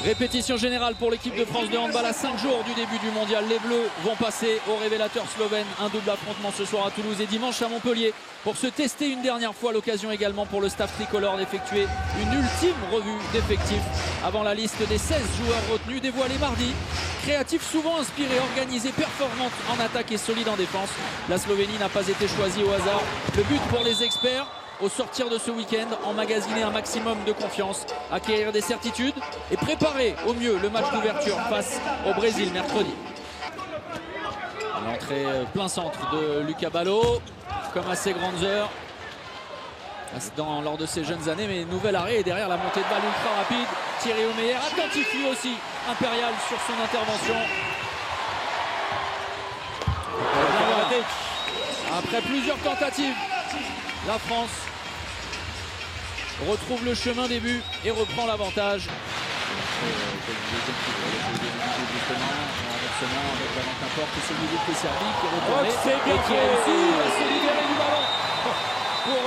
Répétition générale pour l'équipe de France de handball à 5 jours du début du mondial. Les Bleus vont passer aux révélateurs slovènes. Un double affrontement ce soir à Toulouse et dimanche à Montpellier pour se tester une dernière fois. L'occasion également pour le staff tricolore d'effectuer une ultime revue d'effectifs avant la liste des 16 joueurs retenus dévoilée mardi. Créatif, souvent inspiré, organisé, performante en attaque et solide en défense. La Slovénie n'a pas été choisie au hasard. Le but pour les experts, au sortir de ce week-end, emmagasiner un maximum de confiance, acquérir des certitudes et préparer au mieux le match d'ouverture face au Brésil mercredi. L'entrée plein centre de Lucas Ballot, comme à ses grandes heures lors de ses jeunes années, mais nouvel arrêt et derrière la montée de balle ultra rapide. Thierry Omeyer, attentif lui aussi, impérial sur son intervention. Après plusieurs tentatives, la France retrouve le chemin des buts et reprend l'avantage. Avec Valentin Porte et celui qui est servi, qui est qui a réussi à se libérer du ballon pour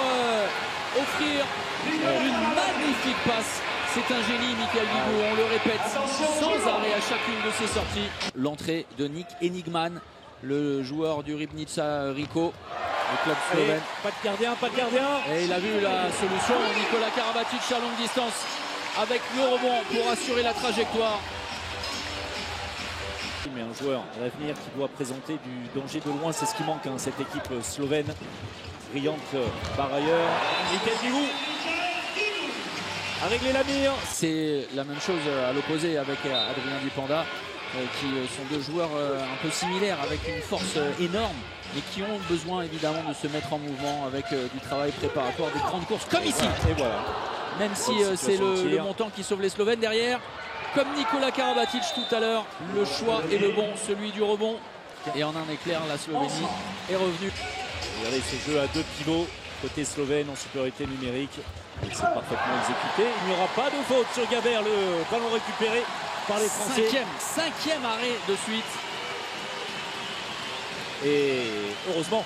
offrir une magnifique passe. C'est un génie, Michael Bigot, on le répète sans arrêt à chacune de ses sorties. L'entrée de Nick Enigman, le joueur du Ribnica Rico, le club slovène. Pas de gardien, pas de gardien. Et il a vu la solution, Nicolas Karabatic à longue distance avec le rebond pour assurer la trajectoire. Mais un joueur à l'avenir qui doit présenter du danger de loin, c'est ce qui manque, hein, cette équipe slovène. Brillante par ailleurs. Michael Bigot a réglé la mire. C'est la même chose à l'opposé avec Adrien Dupanda, qui sont deux joueurs un peu similaires avec une force énorme, mais qui ont besoin évidemment de se mettre en mouvement avec du travail préparatoire, des grandes courses comme ici. Et voilà. Même si c'est le montant qui sauve les Slovènes derrière. Comme Nicolas Karabatic tout à l'heure, le choix est le bon, celui du rebond. Et en un éclair, la Slovénie est revenue. Regardez ce jeu à deux pivots, côté slovène en supériorité numérique. C'est parfaitement exécuté. Il n'y aura pas de faute sur Gabert, le ballon récupéré par les Français. Cinquième arrêt de suite. Et heureusement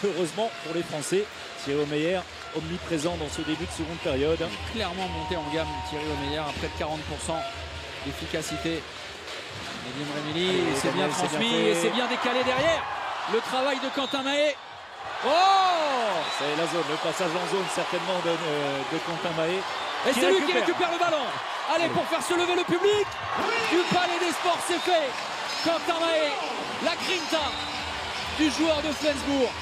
pour les Français, Thierry Omeyer omniprésent dans ce début de seconde période. Clairement monté en gamme Thierry Omeyer à près de 40% d'efficacité. Nedim Remili, c'est bien transmis et c'est bien décalé derrière. Le travail de Quentin Mahé. Oh! C'est la zone, le passage en zone certainement de Quentin Mahé. Et c'est lui qui récupère le ballon. Allez, pour faire se lever le public du Palais des Sports, c'est fait. Quentin Mahé, la grinta du joueur de Flensbourg.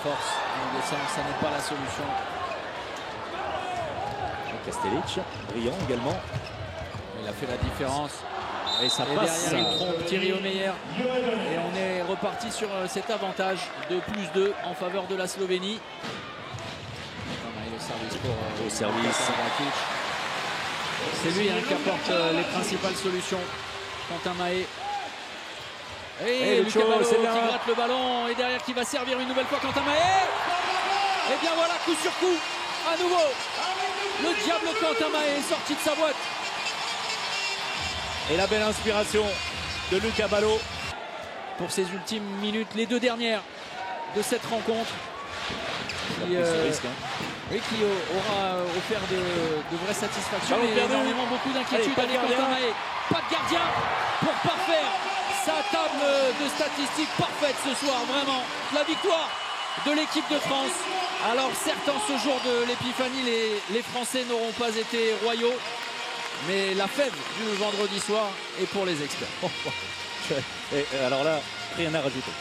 Force, en descente, ça n'est pas la solution. Kastelic, brillant également. Il a fait la différence. Et ça et passe. derrière, il trompe Thierry Omeyer. Et on est reparti sur cet avantage de +2 en faveur de la Slovénie. Le service pour au service. C'est lui qui apporte les principales solutions. Quentin Mahé. Et Lucas Ballot qui gratte le ballon et derrière qui va servir une nouvelle fois Quentin Mahé. Et bien voilà, coup sur coup, à nouveau, le diable Quentin Mahé est sorti de sa boîte. Et la belle inspiration de Lucas Ballot. Pour ses ultimes minutes, les deux dernières de cette rencontre. Qui aura offert de vraies satisfactions et énormément beaucoup d'inquiétudes. Allez, Quentin Mahé, pas de gardien pour parfaire sa table de statistiques parfaite ce soir, vraiment. La victoire de l'équipe de France. Alors certes, en ce jour de l'épiphanie, les Français n'auront pas été royaux, mais la fève du vendredi soir est pour les experts. Et alors là, rien à rajouter.